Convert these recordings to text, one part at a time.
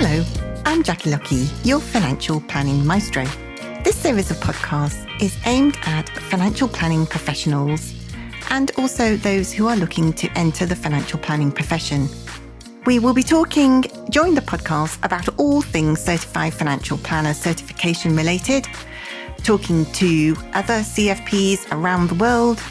Hello, I'm Jackie Lucky, your Financial Planning Maestro. This series of podcasts is aimed at financial planning professionals and also those who are looking to enter the financial planning profession. We will be talking during the podcast about all things Certified Financial Planner certification related, talking to other CFPs around the world,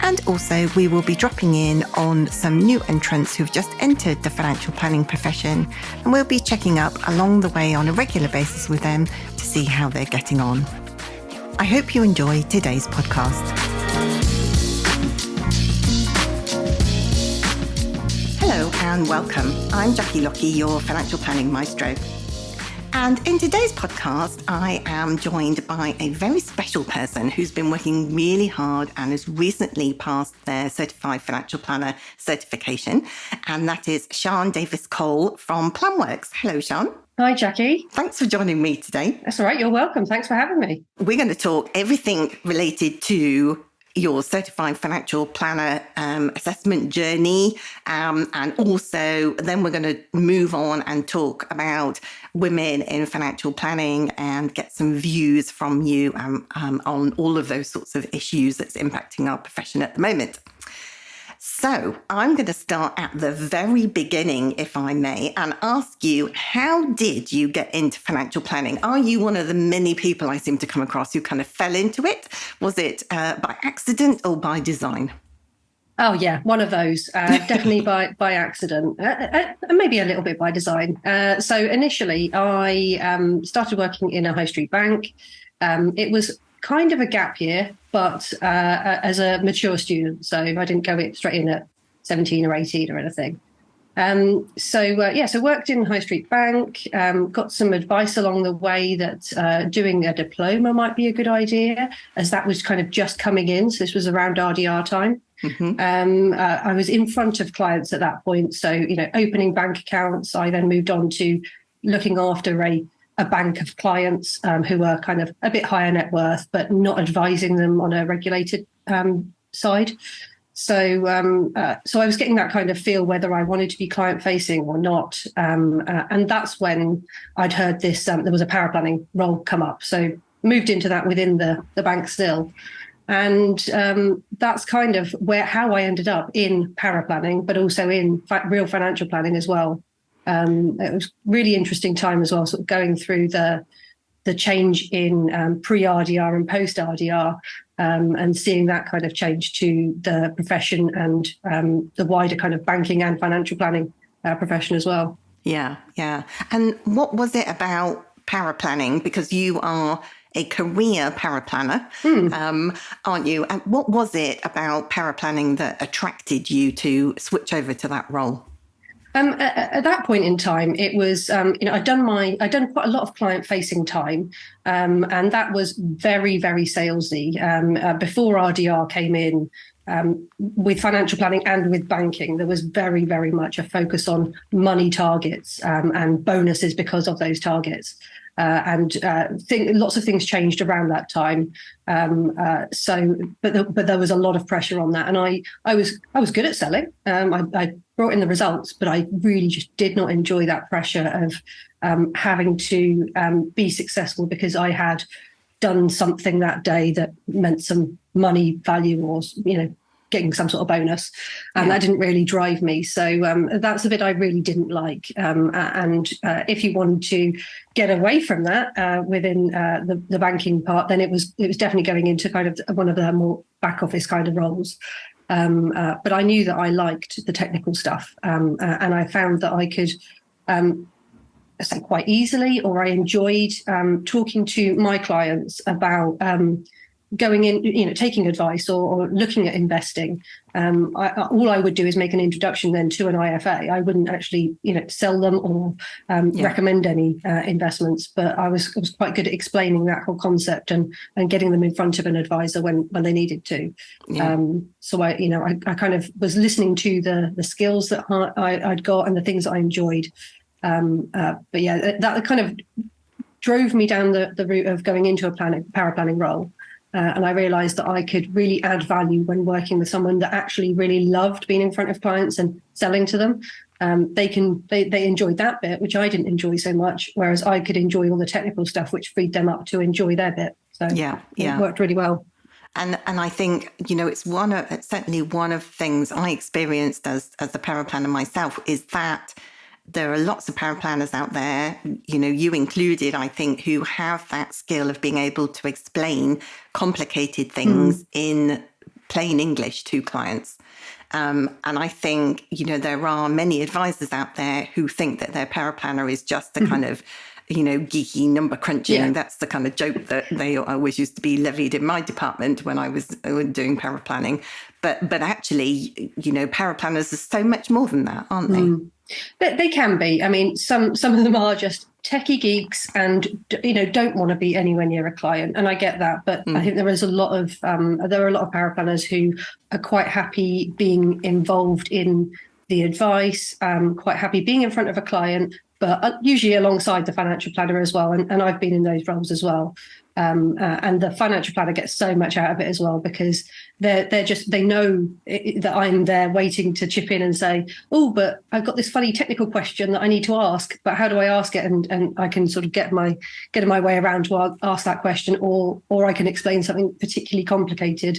and also we will be dropping in on some new entrants who've just entered the financial planning profession, and we'll be checking up along the way on a regular basis with them to see how they're getting on. I hope you enjoy today's podcast. Hello and welcome. I'm Jackie Lucky, your Financial Planning Maestro. And in today's podcast, I am joined by a very special person who's been working really hard and has recently passed their Certified Financial Planner certification. And that is Sian Davies Cole from Planworks. Hello, Sian. Hi, Jackie. Thanks for joining me today. That's all right. You're welcome. Thanks for having me. We're going to talk everything related to your Certified Financial Planner assessment journey. And also then we're going to move on and talk about women in financial planning and get some views from you on all of those sorts of issues that's impacting our profession at the moment. So I'm going to start at the very beginning, if I may, and ask you, how did you get into financial planning? Are you one of the many people I seem to come across who kind of fell into it? Was it by accident or by design? Oh, yeah, one of those. Definitely by accident, and maybe a little bit by design. So initially, I started working in a high street bank. It was kind of a gap year, but as a mature student. So I didn't go straight in at 17 or 18 or anything. So worked in high street bank, got some advice along the way that doing a diploma might be a good idea, as that was kind of just coming in. So this was around RDR time. Mm-hmm. I was in front of clients at that point. So, opening bank accounts. I then moved on to looking after a bank of clients who were kind of a bit higher net worth, but not advising them on a regulated side. So I was getting that kind of feel whether I wanted to be client facing or not. And that's when I'd heard this, there was a paraplanning role come up. So moved into that within the bank still. And that's kind of how I ended up in paraplanning, but also in real financial planning as well. It was really interesting time as well, sort of going through the change in pre-RDR and post-RDR, and seeing that kind of change to the profession and the wider kind of banking and financial planning profession as well. Yeah. And what was it about paraplanning? Because you are a career paraplanner, aren't you? And what was it about paraplanning that attracted you to switch over to that role? At that point in time, it was, I'd done quite a lot of client-facing time, and that was very, very salesy. Before RDR came in, with financial planning and with banking, there was very, very much a focus on money targets and bonuses because of those targets. Lots of things changed around that time. But there was a lot of pressure on that, and I was good at selling. I brought in the results, but I really just did not enjoy that pressure of having to be successful because I had done something that day that meant some money value or getting some sort of bonus, and that didn't really drive me. So that's the bit I really didn't like. And if you wanted to get away from that within the banking part, then it was definitely going into kind of one of the more back office kind of roles. But I knew that I liked the technical stuff, and I found that I could say quite easily, or I enjoyed talking to my clients about going in, taking advice or looking at investing. All I would do is make an introduction then to an IFA. I wouldn't actually, sell them or recommend any investments, but I was quite good at explaining that whole concept and getting them in front of an advisor when they needed to. Yeah. So I kind of was listening to the skills that I'd got and the things that I enjoyed. But yeah, that kind of drove me down the route of going into a paraplanning role. And I realized that I could really add value when working with someone that actually really loved being in front of clients and selling to them. they enjoyed that bit, which I didn't enjoy so much, whereas I could enjoy all the technical stuff, which freed them up to enjoy their bit. So it worked really well. And I think, it's certainly one of the things I experienced as a paraplanner myself is that there are lots of paraplanners out there, you included, I think, who have that skill of being able to explain complicated things in plain English to clients. And I think, there are many advisors out there who think that their paraplanner is just a kind of, geeky number crunching. Yeah. That's the kind of joke that they always used to be levied in my department when I was doing paraplanning. But actually, paraplanners are so much more than that, aren't they? They can be. I mean, some of them are just techie geeks and, don't want to be anywhere near a client. And I get that. But I think there are a lot of paraplanners who are quite happy being involved in the advice, quite happy being in front of a client, but usually alongside the financial planner as well. And I've been in those roles as well. And the financial planner gets so much out of it as well, because they know that I'm there waiting to chip in and say, oh, but I've got this funny technical question that I need to ask, but how do I ask it? And I can sort of get my way around to ask that question, or I can explain something particularly complicated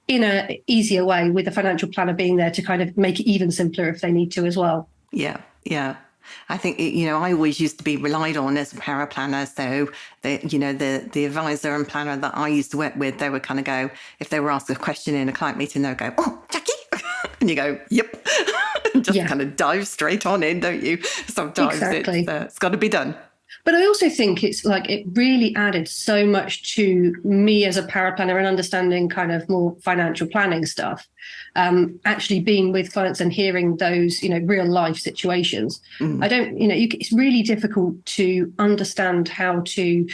in a easier way, with the financial planner being there to kind of make it even simpler if they need to as well. Yeah. I think, I always used to be relied on as a paraplanner. So, the advisor and planner that I used to work with, they would kind of go, if they were asked a question in a client meeting, they would go, oh, Jackie. And you go, yep. And just kind of dive straight on in, don't you? Sometimes it's got to be done. But I also think it's like it really added so much to me as a paraplanner and understanding kind of more financial planning stuff. Actually being with clients and hearing those, real life situations. I don't, it's really difficult to understand how to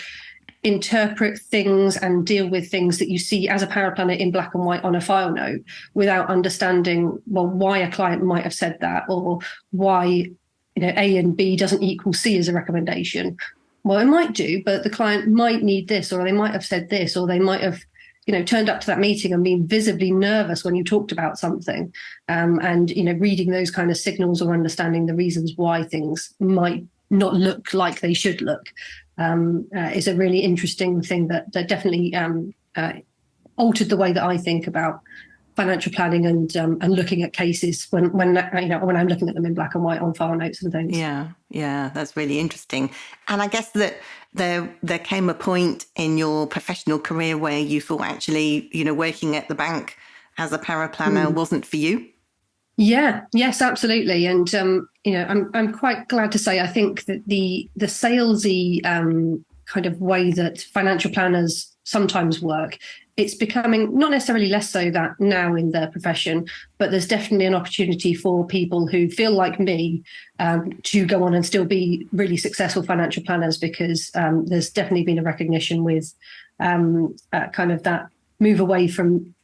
interpret things and deal with things that you see as a paraplanner in black and white on a file note without understanding, well, why a client might have said that, or why A and B doesn't equal C as a recommendation. Well, it might do, but the client might need this, or they might have said this, or they might have, turned up to that meeting and been visibly nervous when you talked about something. And, reading those kind of signals or understanding the reasons why things might not look like they should look is a really interesting thing that definitely altered the way that I think about financial planning and looking at cases when I'm looking at them in black and white on file notes and things. Yeah, that's really interesting. And I guess that there came a point in your professional career where you thought actually, working at the bank as a paraplanner wasn't for you. Yes, absolutely. And I'm quite glad to say I think that the salesy kind of way that financial planners sometimes work, it's becoming not necessarily less so that now in the profession, but there's definitely an opportunity for people who feel like me to go on and still be really successful financial planners, because there's definitely been a recognition with kind of that move away from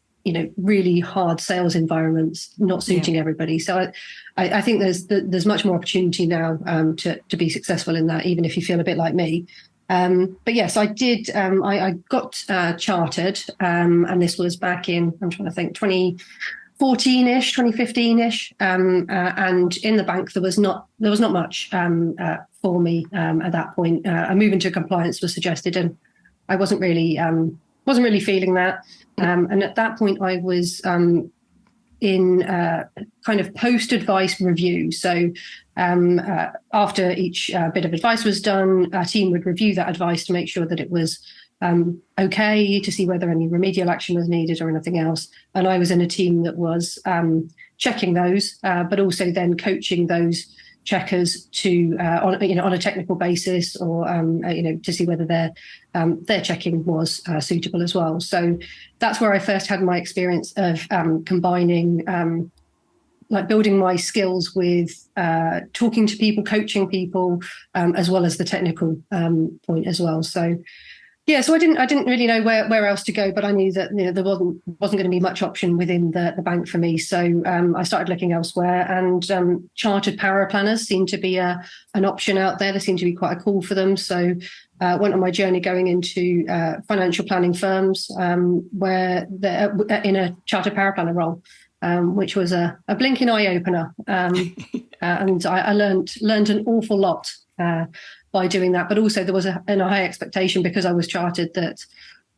really hard sales environments not suiting everybody. So I think there's much more opportunity now to be successful in that, even if you feel a bit like me. But yes, I did. I got chartered, and this was back in, I'm trying to think, 2014-ish, 2015-ish. And in the bank, there was not much for me at that point. A move into compliance was suggested, and I wasn't really feeling that. And at that point, I was in kind of post-advice review. So after each bit of advice was done, a team would review that advice to make sure that it was okay, to see whether any remedial action was needed or anything else. And I was in a team that was checking those, but also then coaching those checkers to on a technical basis, or to see whether their checking was suitable as well. So that's where I first had my experience of combining like building my skills with talking to people, coaching people, as well as the technical point as well. So yeah, so I didn't really know where else to go, but I knew that there wasn't going to be much option within the bank for me. So I started looking elsewhere, and chartered paraplanners seemed to be an option out there. There seemed to be quite a call for them. So went on my journey going into financial planning firms where they're in a chartered paraplanner role, which was a blinking eye opener. and I learned an awful lot by doing that. But also there was a high expectation, because I was chartered, that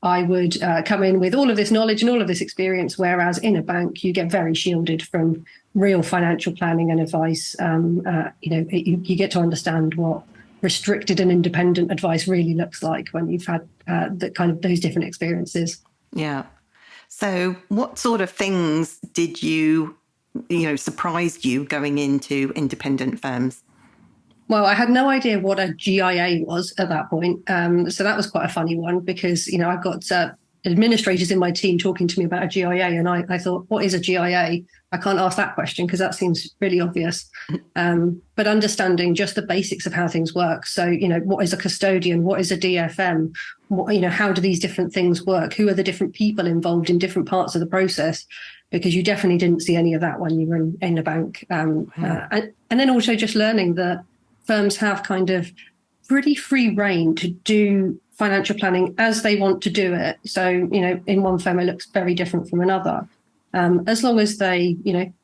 I would come in with all of this knowledge and all of this experience, whereas in a bank you get very shielded from real financial planning and advice. You get to understand what restricted and independent advice really looks like when you've had those different experiences. Yeah. So what sort of things did surprised you going into independent firms? Well, I had no idea what a GIA was at that point. So that was quite a funny one, because, I've got administrators in my team talking to me about a GIA, and I thought, what is a GIA? I can't ask that question because that seems really obvious. But understanding just the basics of how things work. So, what is a custodian? What is a DFM? How do these different things work? Who are the different people involved in different parts of the process? Because you definitely didn't see any of that when you were in a bank. And then also just learning that firms have kind of pretty free rein to do financial planning as they want to do it. So, in one firm, it looks very different from another. As long as they,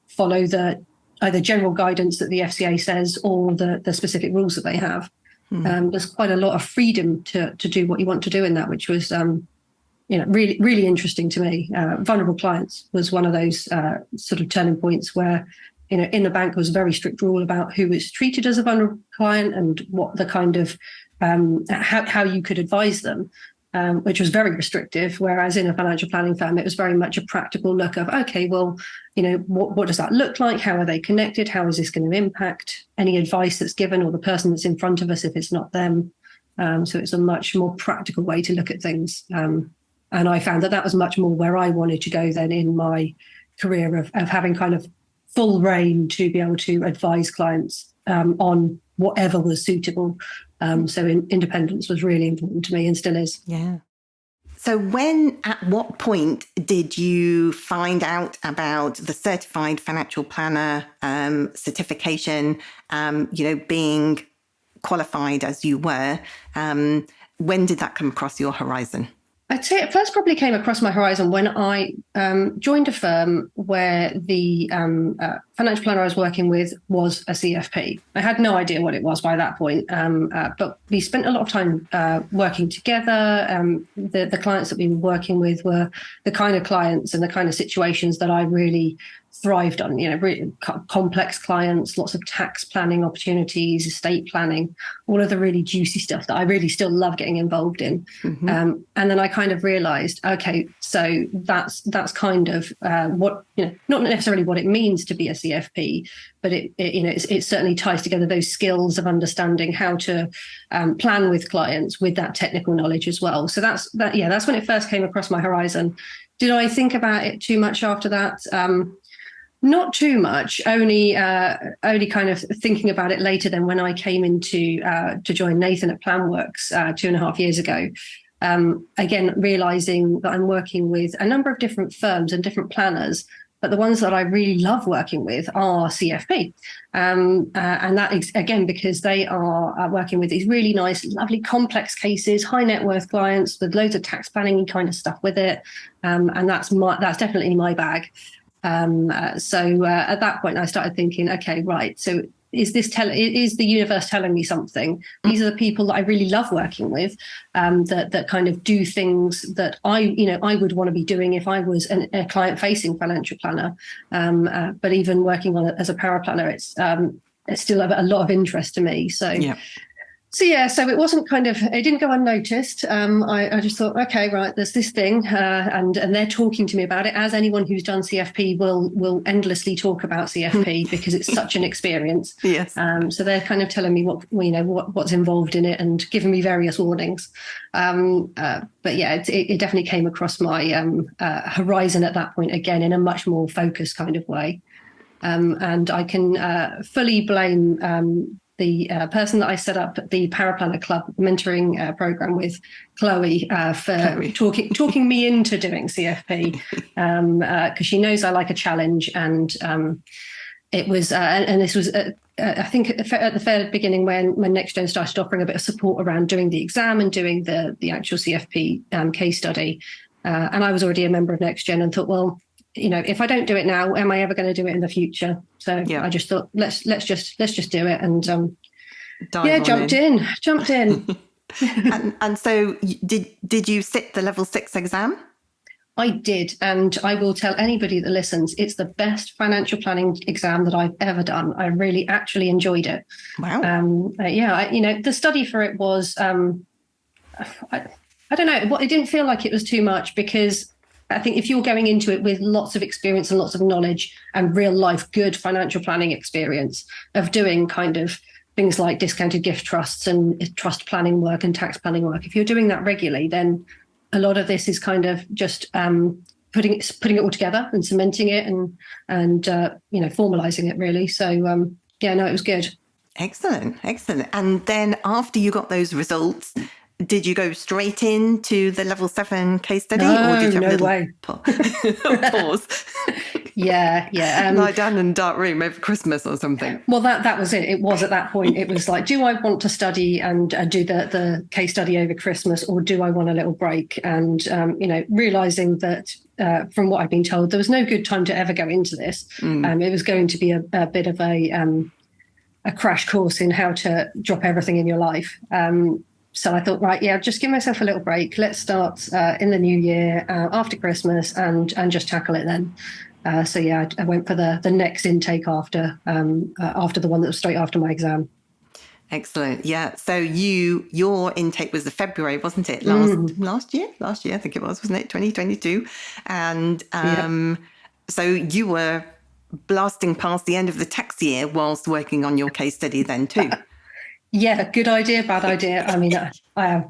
follow the either general guidance that the FCA says or the specific rules that they have. There's quite a lot of freedom to do what you want to do in that, which was, really, really interesting to me. Vulnerable clients was one of those sort of turning points where, in the bank was a very strict rule about who was treated as a vulnerable client and what the kind of how you could advise them, which was very restrictive. Whereas in a financial planning firm, it was very much a practical look of, okay, well, what does that look like? How are they connected? How is this going to impact any advice that's given or the person that's in front of us if it's not them? So it's a much more practical way to look at things. And I found that was much more where I wanted to go then in my career of having kind of full reign to be able to advise clients on whatever was suitable. So independence was really important to me and still is. Yeah. So at what point did you find out about the Certified Financial Planner certification, being qualified as you were? When did that come across your horizon? I'd say it first probably came across my horizon when I joined a firm where the financial planner I was working with was a CFP. I had no idea what it was by that point, but we spent a lot of time working together. The clients that we were working with were the kind of clients and the kind of situations that I really thrived on, really complex clients, lots of tax planning opportunities, estate planning, all of the really juicy stuff that I really still love getting involved in. Mm-hmm. And then I kind of realized, okay, so that's kind of what, not necessarily what it means to be a CFP, but it certainly ties together those skills of understanding how to plan with clients with that technical knowledge as well. So that's when it first came across my horizon. Did I think about it too much after that? Not too much, only kind of thinking about it later than when I came into to join Nathan at Planworks 2.5 years ago. Again, realizing that I'm working with a number of different firms and different planners, but the ones that I really love working with are CFP. And that is, again, because they are working with these really nice, lovely, complex cases, high net worth clients with loads of tax planning kind of stuff with it. And that's definitely my bag. So at that point, I started thinking, okay, right. So is the universe telling me something? These are the people that I really love working with, that kind of do things that I would want to be doing if I was a client-facing financial planner. But even working on it as a paraplanner, it's still a lot of interest to me. So. Yeah. So it wasn't it didn't go unnoticed. I just thought, okay, right, there's this thing, and they're talking to me about it, as anyone who's done CFP will endlessly talk about CFP because it's such an experience. Yes. So they're kind of telling me what's involved in it and giving me various warnings. But yeah, it definitely came across my horizon at that point again in a much more focused kind of way, and I can fully blame. The person that I set up the Paraplanner Club mentoring program with, Chloe, for talking me into doing CFP, because she knows I like a challenge, and it was and this was I think at the fair beginning when NextGen started offering a bit of support around doing the exam and doing the actual CFP case study, and I was already a member of NextGen and thought, well, if I don't do it now, am I ever going to do it in the future? So Yeah. I just thought, let's just do it. And jumped in. And so did you sit the level 6 exam? I did. And I will tell anybody that listens, it's the best financial planning exam that I've ever done. I really actually enjoyed it. Wow. The study for it was, I don't know, it didn't feel like it was too much, because I think if you're going into it with lots of experience and lots of knowledge and real life good financial planning experience of doing kind of things like discounted gift trusts and trust planning work and tax planning work, if you're doing that regularly, then a lot of this is kind of just putting it all together and cementing it and formalizing it really. So it was good. Excellent. And then after you got those results, did you go straight into the level 7 case study, or did you have a little pause? Yeah. Lie down in a dark room over Christmas or something. Well, that was it. It was at that point. It was like, do I want to study and do the case study over Christmas, or do I want a little break? And realizing that from what I've been told, there was no good time to ever go into this. It was going to be a bit of a crash course in how to drop everything in your life. So I thought, right, just give myself a little break. Let's start in the new year after Christmas and just tackle it then. I went for the next intake after the one that was straight after my exam. Excellent. Yeah. So your intake was the February, wasn't it? Last year, I think it was, wasn't it? 2022. And so you were blasting past the end of the tax year whilst working on your case study then too. Yeah, good idea, bad idea. I mean, I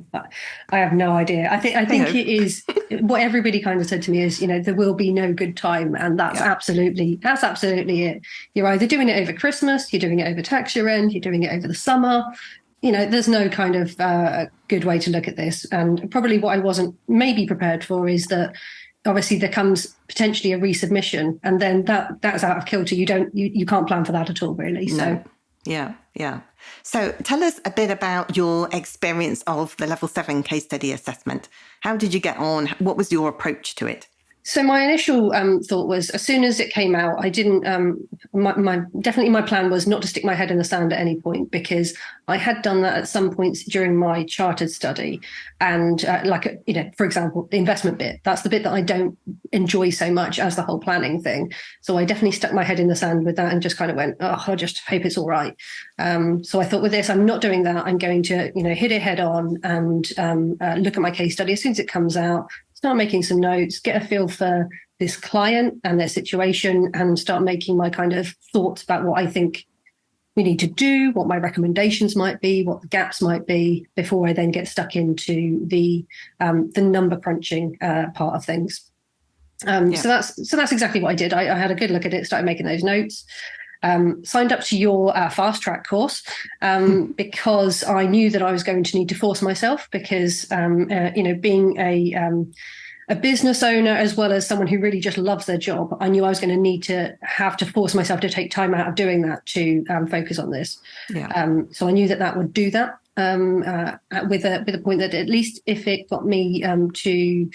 have no idea. I think it is what everybody kind of said to me is, there will be no good time, and that's absolutely it. You're either doing it over Christmas, you're doing it over tax year end, you're doing it over the summer. There's no kind of good way to look at this. And probably what I wasn't maybe prepared for is that obviously there comes potentially a resubmission, and then that's out of kilter. You can't plan for that at all, really. No. So yeah. So tell us a bit about your experience of the level 7 case study assessment. How did you get on? What was your approach to it? So my initial thought was, as soon as it came out, I didn't. My plan was not to stick my head in the sand at any point, because I had done that at some points during my chartered study, and for example, the investment bit. That's the bit that I don't enjoy so much as the whole planning thing. So I definitely stuck my head in the sand with that and just kind of went, I just hope it's all right. So I thought, with this, I'm not doing that. I'm going to hit it head on and look at my case study as soon as it comes out. Start making some notes, get a feel for this client and their situation, and start making my kind of thoughts about what I think we need to do, what my recommendations might be, what the gaps might be, before I then get stuck into the number crunching part of things. So that's exactly what I did. I had a good look at it, started making those notes. Signed up to your fast track course because I knew that I was going to need to force myself, because being a business owner as well as someone who really just loves their job, I knew I was going to need to have to force myself to take time out of doing that to focus on this. So I knew that would do that with a point that, at least if it got me to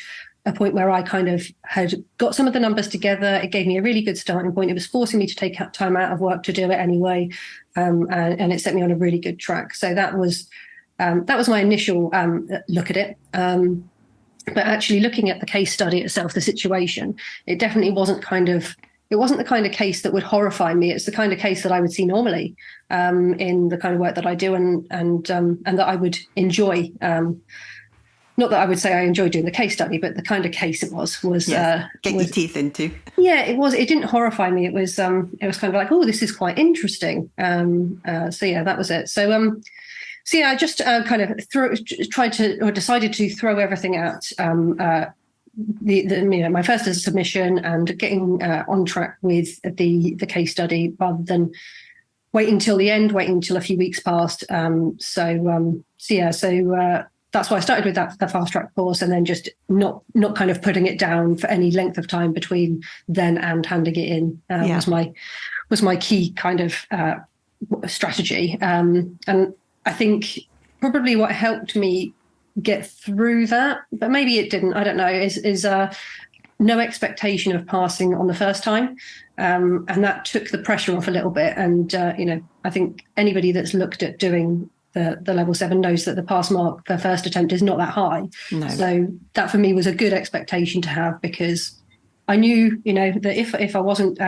a point where I kind of had got some of the numbers together, it gave me a really good starting point. It was forcing me to take time out of work to do it anyway, and it set me on a really good track. So that was my initial look at it. But actually looking at the case study itself, the situation, it definitely wasn't the kind of case that would horrify me. It's the kind of case that I would see normally in the kind of work that I do, and that I would enjoy. Not that I would say I enjoyed doing the case study, but the kind of case it was get your teeth into. Yeah, it was. It didn't horrify me. It was kind of like, oh, this is quite interesting. That was it. So I just kind of decided to throw everything at my first submission and getting on track with the case study, rather than waiting till the end, waiting until a few weeks passed. That's why I started with the fast track course, and then just not kind of putting it down for any length of time between then and handing it in was my key kind of strategy. And I think probably what helped me get through that, but maybe it didn't, I don't know, is no expectation of passing on the first time. And that took the pressure off a little bit. And, I think anybody that's looked at doing the level 7 knows that the pass mark for first attempt is not that high. No. So that for me was a good expectation to have, because I knew, that if I wasn't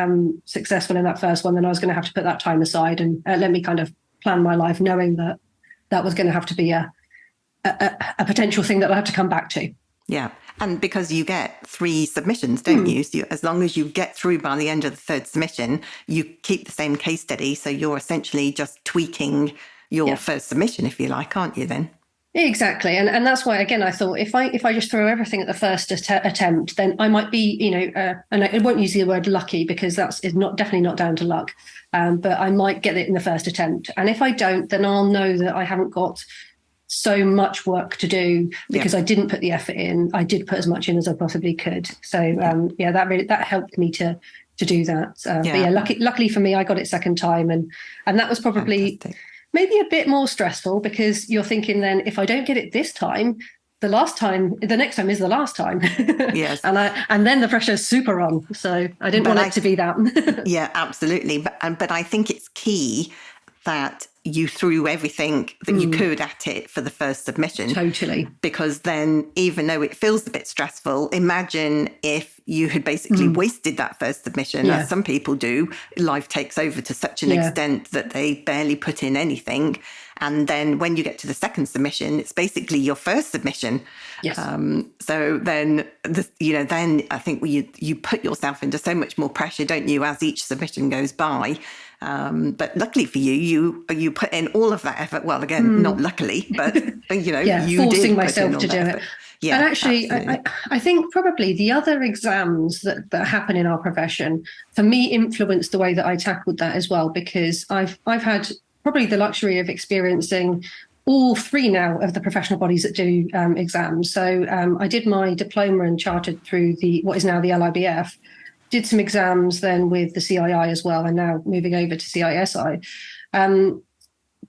successful in that first one, then I was going to have to put that time aside and let me kind of plan my life, knowing that was going to have to be a potential thing that I'll have to come back to. Yeah. And because you get 3 submissions, don't you? So as long as you get through by the end of the 3rd submission, you keep the same case study. So you're essentially just tweaking your first submission, if you like, aren't you then? Exactly. And that's why, again, I thought if I just throw everything at the first attempt, then I might be, and I won't use the word lucky, because is definitely not down to luck. But I might get it in the first attempt. And if I don't, then I'll know that I haven't got so much work to do because I didn't put the effort in. I did put as much in as I possibly could. So that helped me to do that. But luckily for me, I got it second time, and that was probably maybe a bit more stressful, because you're thinking then, if I don't get it this time, the next time is the last time. Yes. and then the pressure is super on. So I didn't want it to be that. Yeah, absolutely. But I think it's key that you threw everything that you could at it for the first submission. Totally. Because then, even though it feels a bit stressful, imagine if you had basically wasted that first submission, as some people do. Life takes over to such an extent that they barely put in anything. And then when you get to the second submission, it's basically your first submission. Yes. So then, then I think you put yourself into so much more pressure, don't you, as each submission goes by. But luckily for you put in all of that effort. Well, again, not luckily, but you forcing did myself to do effort. it. Yeah, and actually, I think probably the other exams that happen in our profession, for me, influenced the way that I tackled that as well, because I've had probably the luxury of experiencing all 3 now of the professional bodies that do exams. So I did my diploma and chartered through what is now the LIBF. Did some exams then with the CII as well, and now moving over to CISI.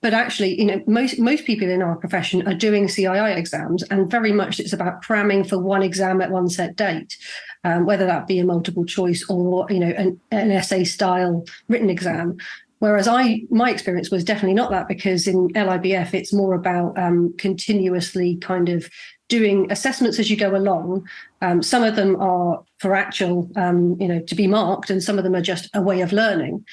But actually, most people in our profession are doing CII exams, and very much it's about cramming for one exam at one set date, whether that be a multiple choice or, an essay style written exam. Whereas my experience was definitely not that, because in LIBF, it's more about continuously kind of doing assessments as you go along. Some of them are for actual, to be marked, and some of them are just a way of learning.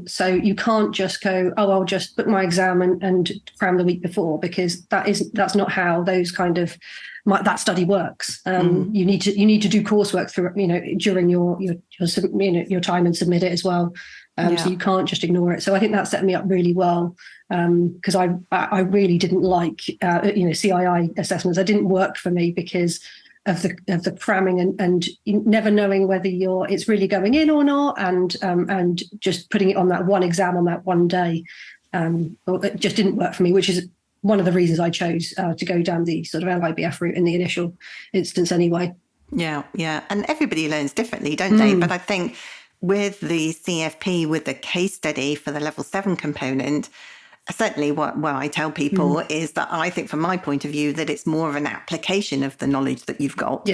So you can't just go, I'll just book my exam and cram the week before, because that's not how those kind of that study works. You need to do coursework through, during your time and submit it as well. So you can't just ignore it. So I think that set me up really well, because I really didn't like CII assessments. They didn't work for me because of the cramming and never knowing whether it's really going in or not, and just putting it on that one exam on that one day. It just didn't work for me, which is one of the reasons I chose to go down the sort of LIBF route in the initial instance anyway. Yeah. And everybody learns differently, don't they? But I think with the CFP, with the case study for the level 7 component, certainly what I tell people is that I think, from my point of view, that it's more of an application of the knowledge that you've got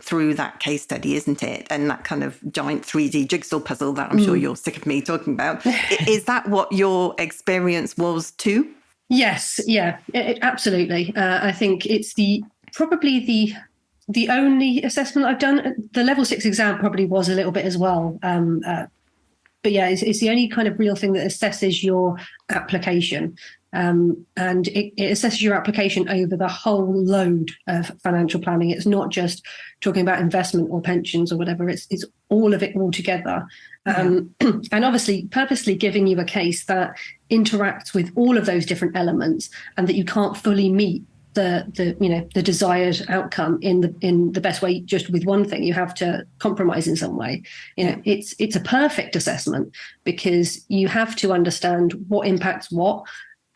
through that case study, isn't it? And that kind of giant 3D jigsaw puzzle that I'm sure you're sick of me talking about. Is that what your experience was too? Yes, yeah, absolutely. I think it's probably the only assessment I've done. The level 6 exam probably was a little bit as well. But yeah, it's the only kind of real thing that assesses your application. And it assesses your application over the whole load of financial planning. It's not just talking about investment or pensions or whatever. It's all of it all together. And obviously purposely giving you a case that interacts with all of those different elements, and that you can't fully meet the desired outcome in the best way just with one thing. You have to compromise in some way. It's a perfect assessment, because you have to understand what impacts what,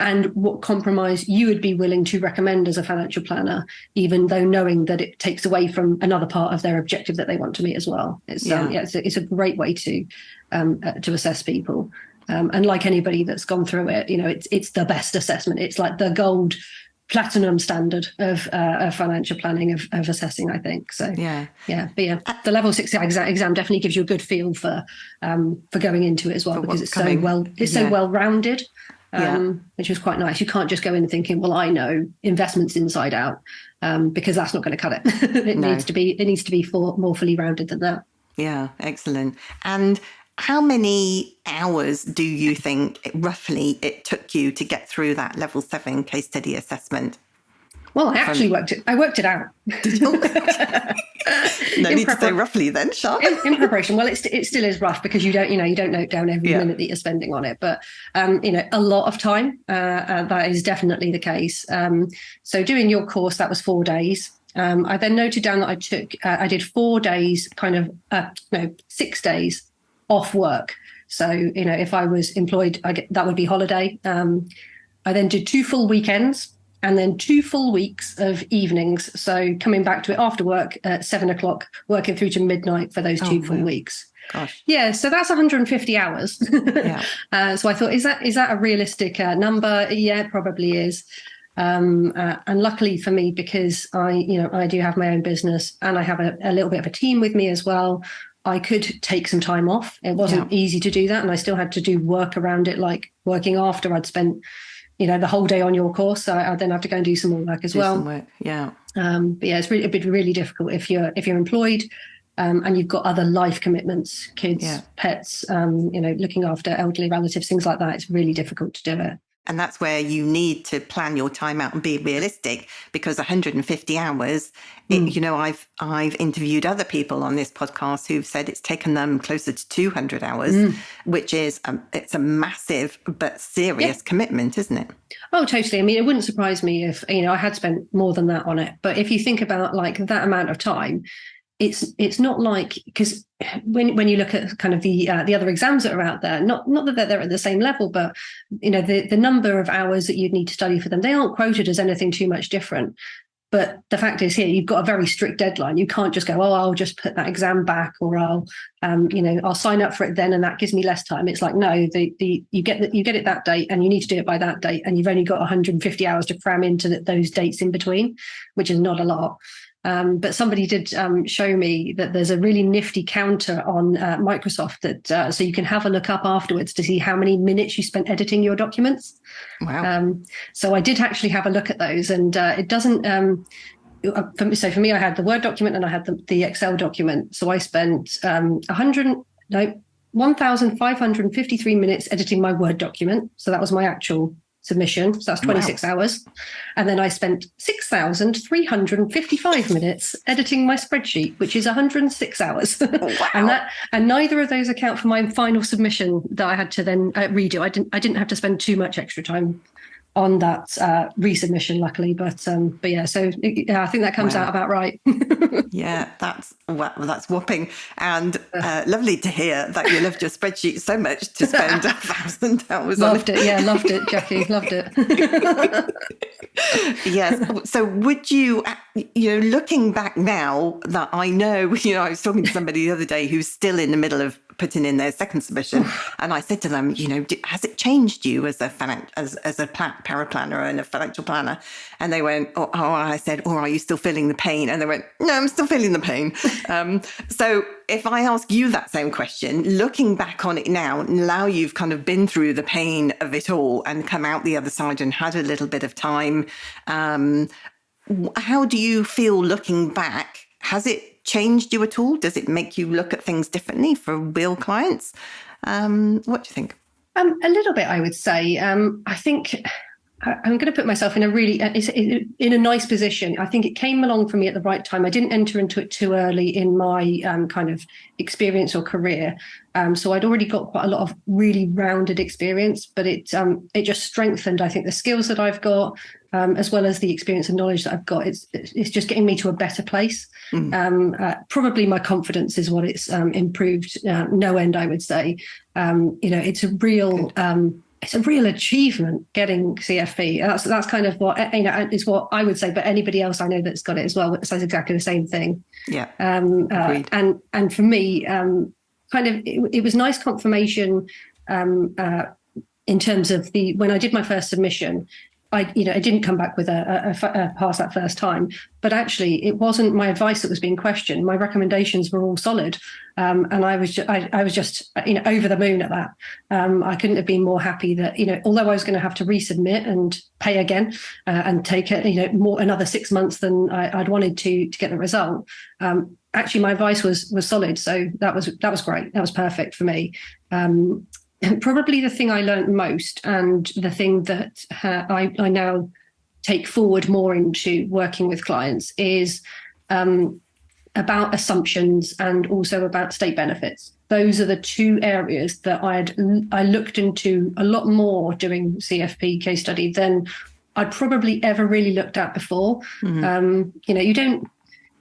and what compromise you would be willing to recommend as a financial planner, even though knowing that it takes away from another part of their objective that they want to meet as well. It's a great way to assess people. And like anybody that's gone through it, it's the best assessment. It's like the gold platinum standard of financial planning, of assessing, I think. So the level 6 exam definitely gives you a good feel for going into it as well, because it's so well rounded, which is quite nice. You can't just go in thinking, well, I know investments inside out, because that's not going to cut it. It needs to be more fully rounded than that. Yeah, excellent. And how many hours do you think roughly it took you to get through that level 7 case study assessment? Well, I actually worked it out. No need to say roughly then, Charlotte. In preparation. Well, it still is rough, because you don't note down every minute that you're spending on it. But, a lot of time, that is definitely the case. So doing your course, that was 4 days. I then noted down that I did 4 days, 6 days off work. So, if I was employed, that would be holiday. I then did 2 full weekends, and then 2 full weeks of evenings. So coming back to it after work at 7 o'clock, working through to midnight for those 2 full weeks. Gosh. Yeah, so that's 150 hours. So I thought, is that a realistic number? Yeah, it probably is. And luckily for me, because I do have my own business, and I have a little bit of a team with me as well, I could take some time off. It wasn't easy to do that, and I still had to do work around it, like working after I'd spent the whole day on your course. So I then have to go and do some more work as well. But yeah, it'd be really difficult if you're employed, and you've got other life commitments, kids, pets, looking after elderly relatives, things like that. It's really difficult to do it. And that's where you need to plan your time out and be realistic, because 150 hours, I've interviewed other people on this podcast who've said it's taken them closer to 200 hours, which is, it's a massive but serious commitment, isn't it? Oh, totally. I mean, it wouldn't surprise me if, I had spent more than that on it. But if you think about like that amount of time, it's not like, because when you look at kind of the other exams that are out there, not that they're at the same level, but the number of hours that you'd need to study for them, they aren't quoted as anything too much different. But the fact is, here you've got a very strict deadline. You can't just go, I'll just put that exam back, or I'll sign up for it then, and that gives me less time. It's like, no, you get it that date, and you need to do it by that date, and you've only got 150 hours to cram into those dates in between, which is not a lot. But somebody did show me that there's a really nifty counter on Microsoft that so you can have a look up afterwards to see how many minutes you spent editing your documents. Wow. So I did actually have a look at those, and it doesn't. For me, I had the Word document and I had the Excel document. So I spent 1,553 minutes editing my Word document. So that was my actual submission. So that's 26 hours. And then I spent 6,355 minutes editing my spreadsheet, which is 106 hours. Wow. and neither of those account for my final submission that I had to then redo. I didn't have to spend too much extra time on that resubmission, luckily. But yeah, so I think that comes out about right. Yeah, that's whopping, and lovely to hear that you loved your spreadsheet so much to spend 1,000 hours on it. Loved it, yeah, loved it, Jackie, loved it. Yes. So would you, looking back now, that I know, I was talking to somebody the other day who's still in the middle of putting in their second submission, and I said to them, has it changed you as a paraplanner and a financial planner? And they went, I said, are you still feeling the pain? And they went, no, I'm still feeling the pain. So if I ask you that same question, looking back on it now you've kind of been through the pain of it all and come out the other side and had a little bit of time, how do you feel looking back? Has it changed you at all? Does it make you look at things differently for real clients? What do you think? A little bit, I would say. I think I'm going to put myself in in a nice position. I think it came along for me at the right time. I didn't enter into it too early in my kind of experience or career. So I'd already got quite a lot of really rounded experience, but it just strengthened, I think, the skills that I've got, as well as the experience and knowledge that I've got. It's just getting me to a better place. Probably my confidence is what it's improved no end, I would say. It's a real achievement getting CFP. That's kind of what is what I would say. But anybody else I know that's got it as well says exactly the same thing. Yeah. And for me, it was nice confirmation in terms of when I did my first submission. I didn't come back with a pass that first time, but actually it wasn't my advice that was being questioned. My recommendations were all solid, and I was just over the moon at that. I couldn't have been more happy that although I was going to have to resubmit and pay again and take it more another 6 months than I'd wanted to get the result. Actually, my advice was solid, so that was great. That was perfect for me. And probably the thing I learned most, and the thing that I now take forward more into working with clients, is about assumptions and also about state benefits. Those are the two areas that I looked into a lot more doing CFP case study than I'd probably ever really looked at before. Mm-hmm.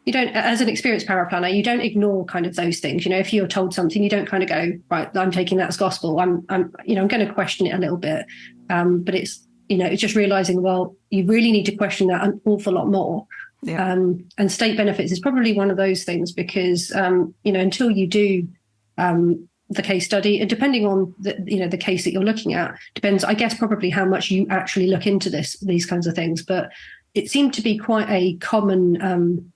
You don't, as an experienced paraplanner, you don't ignore kind of those things. If you're told something, you don't kind of go, right, I'm taking that as gospel. I'm going to question it a little bit. But it's just realizing, well, you really need to question that an awful lot more. Yeah. And state benefits is probably one of those things because, until you do the case study, and depending on the case that you're looking at, depends, I guess, probably how much you actually look into these kinds of things. But it seemed to be quite a common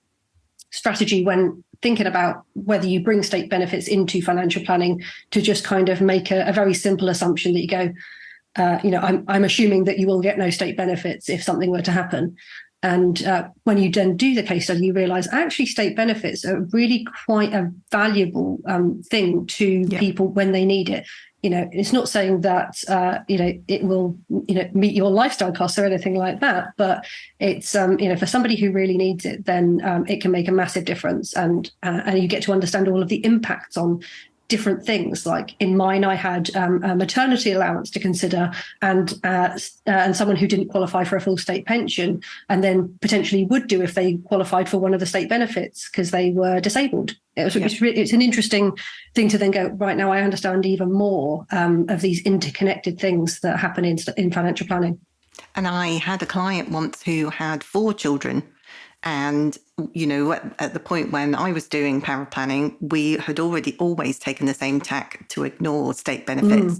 strategy when thinking about whether you bring state benefits into financial planning, to just kind of make a very simple assumption that you go, I'm assuming that you will get no state benefits if something were to happen. And when you then do the case study, you realize actually state benefits are really quite a valuable thing to people when they need it. It's not saying that, it will, meet your lifestyle costs or anything like that, but it's, for somebody who really needs it, then it can make a massive difference. And you get to understand all of the impacts on different things. Like in mine, I had a maternity allowance to consider, and someone who didn't qualify for a full state pension, and then potentially would do if they qualified for one of the state benefits because they were disabled. It's an interesting thing to then go, right, now I understand even more of these interconnected things that happen in financial planning. And I had a client once who had 4 children. And, at the point when I was doing paraplanning, we had already always taken the same tack to ignore state benefits.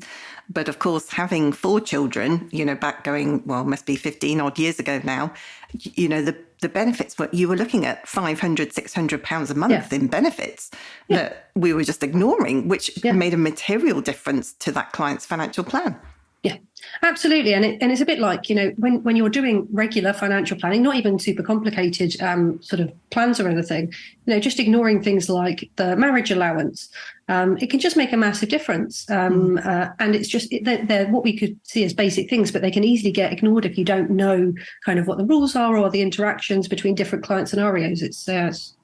But of course, having 4 children, back going, must be 15 odd years ago now, the benefits you were looking at £500, £600 a month in benefits that we were just ignoring, which made a material difference to that client's financial plan. Yeah, absolutely. And it's a bit like, when you're doing regular financial planning, not even super complicated sort of plans or anything, just ignoring things like the marriage allowance, it can just make a massive difference. And it's just, they're what we could see as basic things, but they can easily get ignored if you don't know kind of what the rules are or the interactions between different client scenarios. It's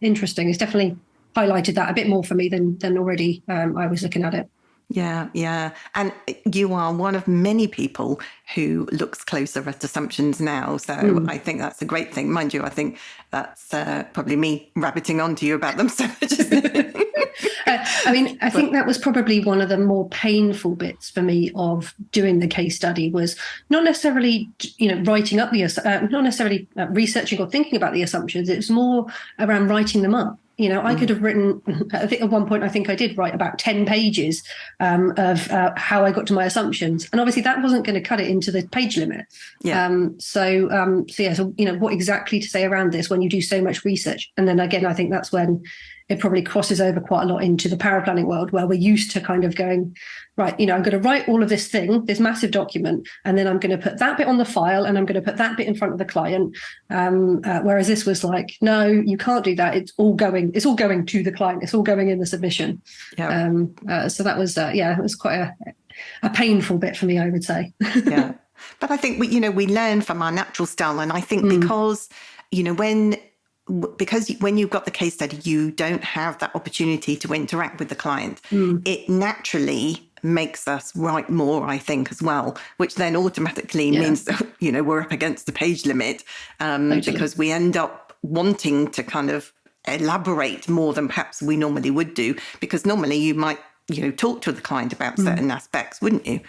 interesting. It's definitely highlighted that a bit more for me than already I was looking at it. Yeah. And you are one of many people who looks closer at assumptions now. So I think that's a great thing. Mind you, I think that's probably me rabbiting onto you about them so much. I think that was probably one of the more painful bits for me of doing the case study, was not necessarily, writing up not necessarily researching or thinking about the assumptions. It was more around writing them up. I could have written, I think at one point, I think I did write about 10 pages of how I got to my assumptions. And obviously that wasn't going to cut it into the page limit. So what exactly to say around this when you do so much research? And then again, I think that's when it probably crosses over quite a lot into the paraplanning world, where we're used to kind of going, right, I'm going to write all of this massive document, and then I'm going to put that bit on the file, and I'm going to put that bit in front of the client. Whereas this was like, no, you can't do that. It's all going to the client. It's all going in the submission. So that was, it was quite a painful bit for me, I would say. Yeah. But I think we learn from our natural style. And I think because when you've got the case study, you don't have that opportunity to interact with the client. It naturally makes us write more, I think, as well, which then automatically means that, we're up against the page limit because we end up wanting to kind of elaborate more than perhaps we normally would do, because normally you might, talk to the client about certain aspects, wouldn't you?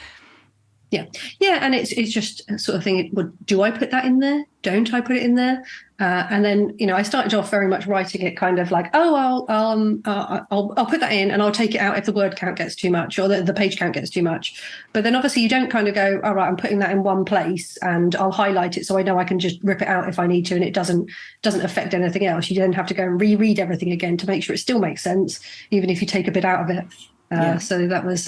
Yeah. Yeah. And it's just a sort of thing. Well, do I put that in there? Don't I put it in there? And then, I started off very much writing it kind of like, oh, I'll put that in and I'll take it out if the word count gets too much or the page count gets too much. But then obviously you don't kind of go, all right, I'm putting that in one place and I'll highlight it so I know I can just rip it out if I need to and it doesn't affect anything else. You then have to go and reread everything again to make sure it still makes sense, even if you take a bit out of it. So that was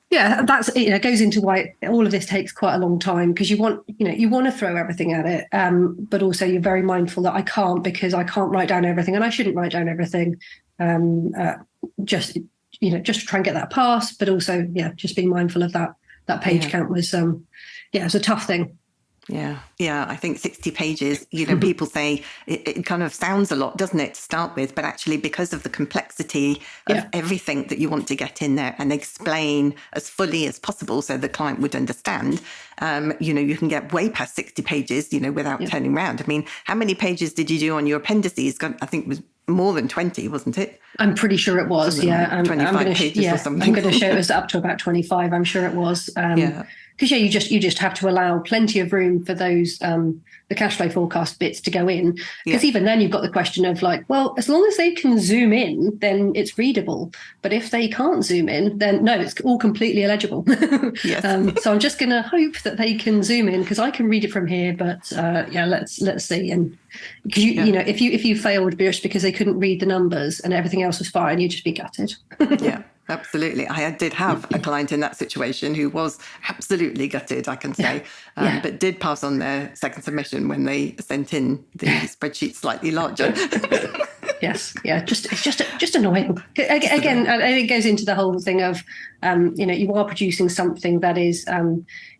that's goes into why all of this takes quite a long time, because you want to throw everything at it, but also you're very mindful that I can't, because I can't write down everything and I shouldn't write down everything, just to try and get that passed, but also just being mindful of that page count was it was a tough thing. Yeah. I think 60 pages, people say it kind of sounds a lot, doesn't it, to start with? But actually, because of the complexity of everything that you want to get in there and explain as fully as possible so the client would understand, you can get way past 60 pages, without turning around. I mean, how many pages did you do on your appendices? I think it was more than 20, wasn't it? I'm pretty sure it was. Like 25 pages or something. I'm going to show it was up to about 25. I'm sure it was. Because you just have to allow plenty of room for those the cash flow forecast bits to go in, because even then you've got the question of like, well, as long as they can zoom in, then it's readable. But if they can't zoom in, then no, it's all completely illegible. So I'm just going to hope that they can zoom in, because I can read it from here. But let's see. And because if you failed just because they couldn't read the numbers and everything else was fine, you'd just be gutted. Absolutely. I did have a client in that situation who was absolutely gutted, I can say, but did pass on their second submission when they sent in the spreadsheet slightly larger. Yes. Yeah. It's just annoying. Again, it goes into the whole thing of, you are producing something that is,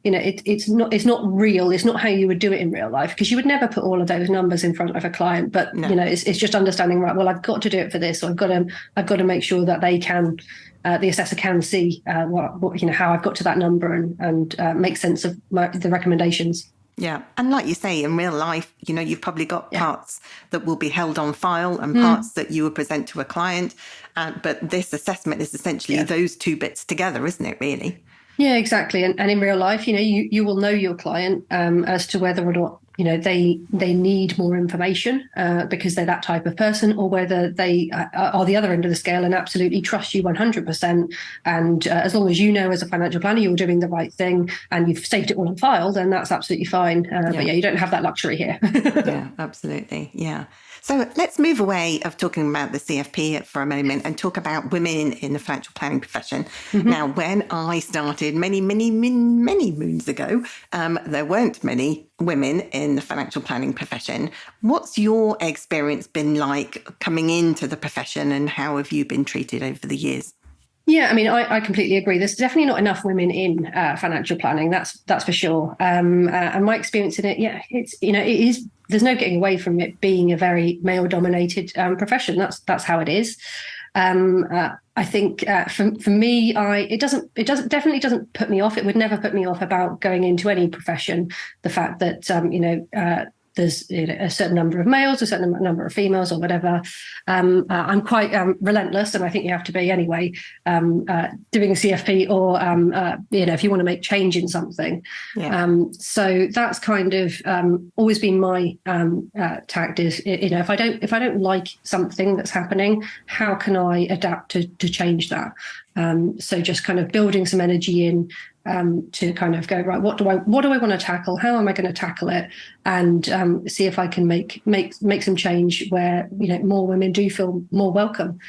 it's not real. It's not how you would do it in real life, because you would never put all of those numbers in front of a client. But it's just understanding, right? Well, I've got to do it for this. So I've got to make sure that they can. The assessor can see how I've got to that number and make sense of the recommendations. Yeah. And like you say, in real life, you've probably got parts that will be held on file and parts that you will present to a client. But this assessment is essentially those two bits together, isn't it, really? Yeah, exactly. And in real life, you will know your client as to whether or not they need more information because they're that type of person, or whether they are the other end of the scale and absolutely trust you 100%. And as long as as a financial planner you're doing the right thing and you've saved it all on file, then that's absolutely fine. But you don't have that luxury here. Yeah, absolutely. Yeah. So let's move away of talking about the CFP for a moment and talk about women in the financial planning profession. Now, when I started many moons ago, there weren't many women in the financial planning profession. What's your experience been like coming into the profession, and how have you been treated over the years? Yeah, I mean, I completely agree. There's definitely not enough women in financial planning. That's for sure. And my experience in it, it is. There's no getting away from it being a very male-dominated profession. That's how it is. I think for me, it definitely doesn't put me off. It would never put me off about going into any profession. The fact that there's a certain number of males, a certain number of females, or whatever. I'm quite relentless, and I think you have to be anyway, doing a CFP or, if you want to make change in something. So that's kind of always been my tact is, if I don't like something that's happening, how can I adapt to change that? So just kind of building some energy in to kind of go, right, what do I want to tackle? How am I going to tackle it? And see if I can make some change where more women do feel more welcome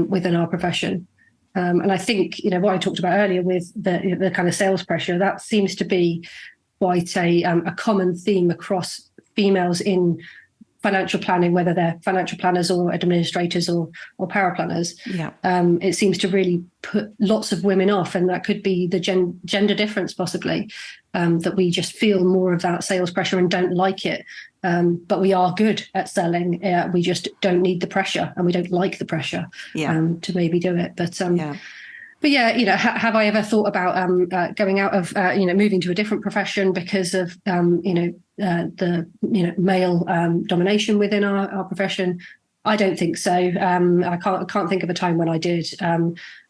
within our profession. And I think what I talked about earlier with the kind of sales pressure, that seems to be quite a common theme across females in financial planning, whether they're financial planners or administrators or paraplanners. It seems to really put lots of women off, and that could be the gender difference possibly, that we just feel more of that sales pressure and don't like it. But we are good at selling. We just don't need the pressure, and we don't like the pressure to maybe do it. But have I ever thought about going out of moving to a different profession because of the male domination within our profession? I don't think so. I can't think of a time when I did.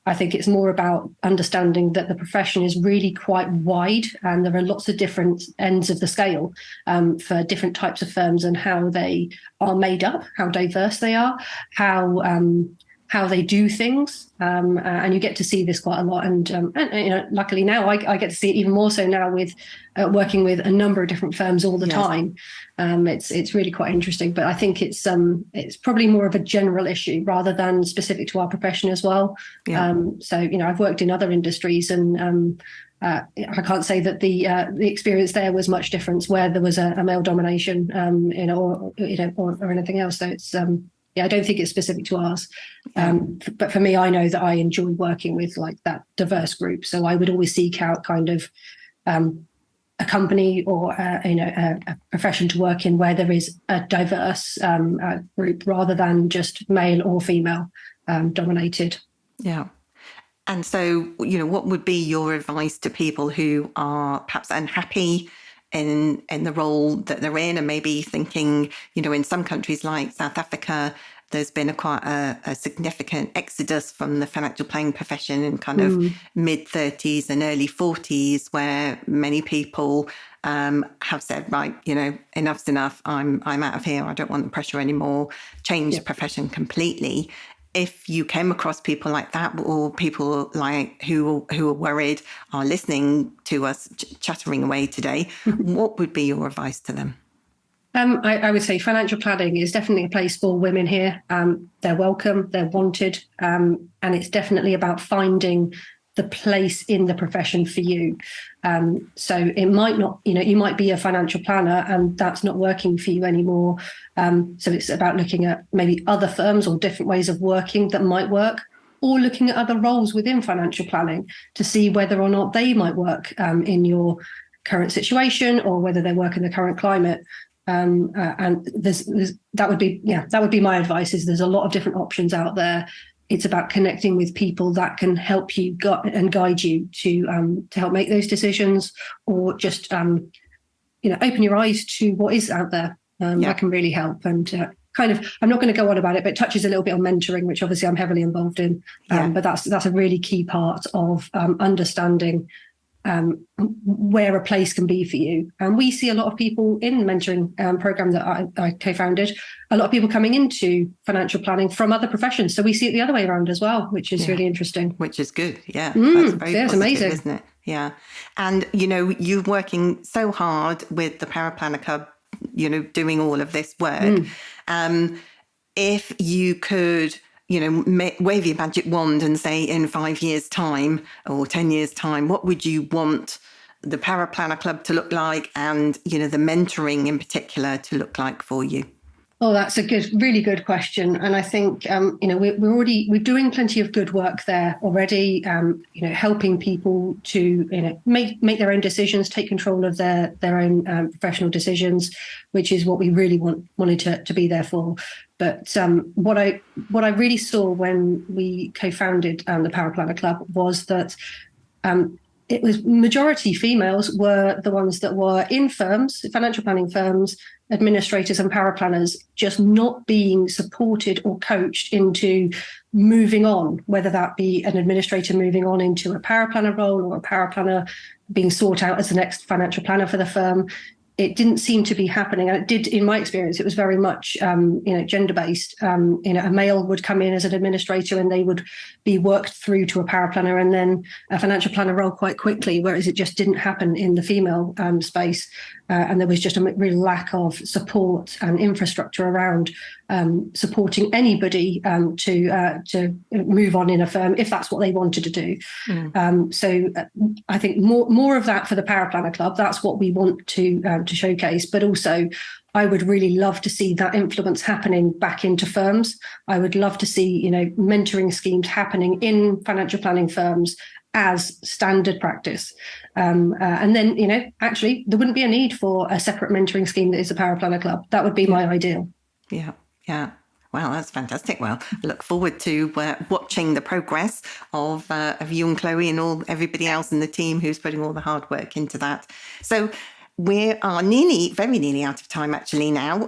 I think it's more about understanding that the profession is really quite wide, and there are lots of different ends of the scale for different types of firms and how they are made up, how diverse they are, how they do things, and you get to see this quite a lot. And luckily now I get to see it even more so now with working with a number of different firms all the time. It's really quite interesting. But I think it's probably more of a general issue rather than specific to our profession as well. Yeah. So I've worked in other industries, and I can't say that the experience there was much different where there was a male domination, or anything else. So it's I don't think it's specific to ours. But for me, I know that I enjoy working with like that diverse group. So I would always seek out kind of a company or a profession to work in where there is a diverse group rather than just male or female dominated. Yeah. And so, what would be your advice to people who are perhaps unhappy in the role that they're in, and maybe thinking, in some countries like South Africa, there's been quite a significant exodus from the financial planning profession in kind of mid-30s and early 40s, where many people have said, right, enough's enough. I'm out of here. I don't want the pressure anymore. Change the profession completely. If you came across people like that, or people like who are worried, are listening to us chattering away today, what would be your advice to them? I would say financial planning is definitely a place for women here. They're welcome, they're wanted, and it's definitely about finding the place in the profession for you. So it might not, you might be a financial planner and that's not working for you anymore. So it's about looking at maybe other firms or different ways of working that might work, or looking at other roles within financial planning to see whether or not they might work in your current situation, or whether they work in the current climate. And that would be my advice. Is there's a lot of different options out there. It's about connecting with people that can help you and guide you to help make those decisions, or just open your eyes to what is out there. That can really help. And kind of, I'm not going to go on about it, but it touches a little bit on mentoring, which obviously I'm heavily involved in. But that's a really key part of understanding where a place can be for you. And we see a lot of people in the mentoring program that I co-founded, a lot of people coming into financial planning from other professions. So we see it the other way around as well, which is really interesting. Which is good. Yeah. That's very positive, amazing, isn't it? Yeah. And, you're working so hard with the Paraplanner Club, doing all of this work. If you could, wave your magic wand and say in 5 years' time or 10 years' time, what would you want the Paraplanner Club to look like, and, the mentoring in particular to look like for you? Oh, that's a really good question. And I think, we're doing plenty of good work there already, helping people to, make their own decisions, take control of their own professional decisions, which is what we really wanted to be there for. But what I really saw when we co-founded the Paraplanner Club was that it was majority females were the ones that were in firms, financial planning firms, administrators and paraplanners, just not being supported or coached into moving on, whether that be an administrator moving on into a paraplanner role, or a paraplanner being sought out as the next financial planner for the firm. It didn't seem to be happening. And it did, in my experience, it was very much, gender-based. A male would come in as an administrator and they would be worked through to a paraplanner and then a financial planner role quite quickly, whereas it just didn't happen in the female space. And there was just a real lack of support and infrastructure around supporting anybody to move on in a firm if that's what they wanted to do. So I think more of that for the Paraplanner Club. That's what we want to showcase. But also, I would really love to see that influence happening back into firms. I would love to see mentoring schemes happening in financial planning firms as standard practice. And then, actually, there wouldn't be a need for a separate mentoring scheme that is a Paraplanner Club. That would be my ideal. Yeah. Wow, that's fantastic. Well, I look forward to watching the progress of you and Chloe and everybody else in the team who's putting all the hard work into that. So we are very nearly out of time actually now.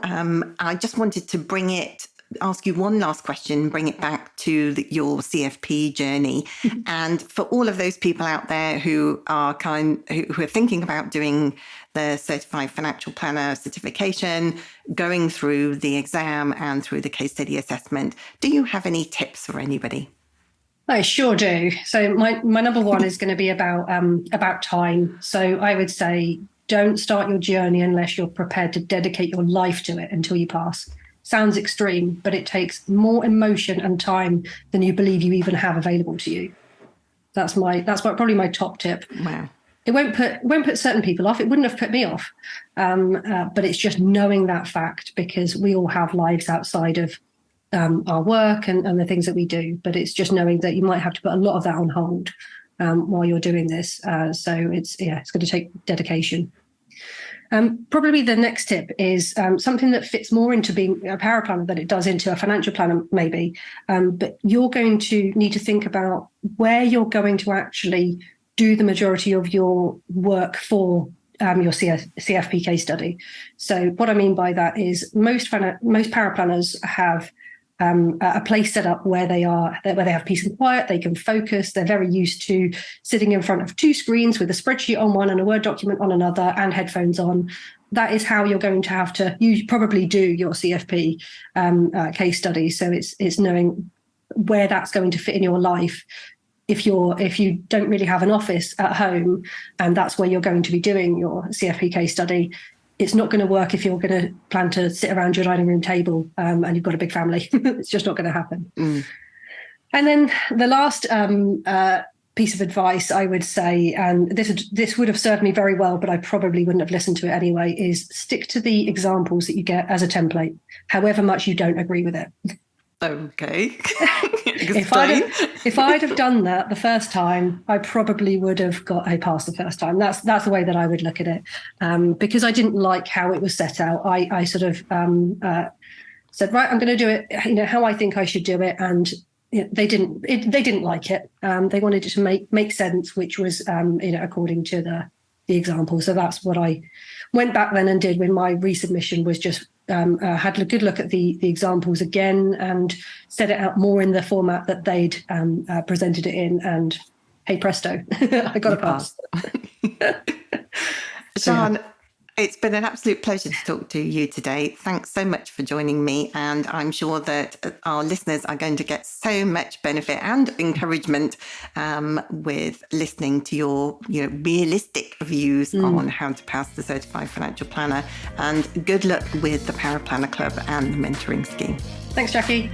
I just wanted to bring it ask you one last question, bring it back to your CFP journey. And for all of those people out there who are who are thinking about doing the Certified Financial Planner certification, going through the exam and through the case study assessment, do you have any tips for anybody? I sure do. So my number one is going to be about time. So I would say don't start your journey unless you're prepared to dedicate your life to it until you pass. Sounds extreme, but it takes more emotion and time than you believe you even have available to you. That's probably my top tip. Wow. It won't put certain people off. It wouldn't have put me off. But it's just knowing that fact, because we all have lives outside of our work and the things that we do, but it's just knowing that you might have to put a lot of that on hold while you're doing this. So it's going to take dedication. Probably the next tip is something that fits more into being a paraplanner than it does into a financial planner, maybe. But you're going to need to think about where you're going to actually do the majority of your work for your CFP case study. So what I mean by that is most paraplanners have a place set up where they have peace and quiet, they can focus, they're very used to sitting in front of two screens with a spreadsheet on one and a Word document on another and headphones on. That is how you're going to have to probably do your CFP case study. So it's knowing where that's going to fit in your life. If you don't really have an office at home and that's where you're going to be doing your CFP case study, it's not going to work if you're going to plan to sit around your dining room table and you've got a big family. It's just not going to happen. And then the last piece of advice I would say, and this would have served me very well, but I probably wouldn't have listened to it anyway, is stick to the examples that you get as a template, however much you don't agree with it. Okay. If I'd have done that the first time, I probably would have got a pass the first time. That's the way that I would look at it, because I didn't like how it was set out. I sort of said, right, I'm going to do it, how I think I should do it, and they didn't like it. They wanted it to make sense, which was according to the example. So that's what I went back then and did when my resubmission was just. Had a good look at the examples again and set it out more in the format that they'd presented it in, and hey presto, I got a pass. Sian, it's been an absolute pleasure to talk to you today. Thanks so much for joining me, and I'm sure that our listeners are going to get so much benefit and encouragement with listening to your realistic views on how to pass the Certified Financial Planner. And good luck with the Paraplanner Club and the mentoring scheme. Thanks, Jackie.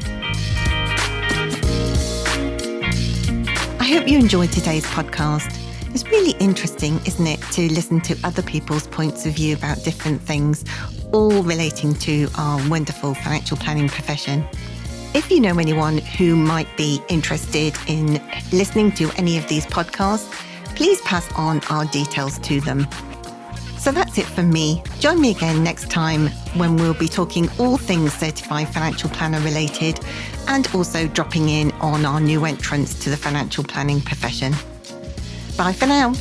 I hope you enjoyed today's podcast. It's really interesting, isn't it, to listen to other people's points of view about different things, all relating to our wonderful financial planning profession. If you know anyone who might be interested in listening to any of these podcasts, please pass on our details to them. So that's it from me. Join me again next time when we'll be talking all things Certified Financial Planner related, and also dropping in on our new entrants to the financial planning profession. Bye for now.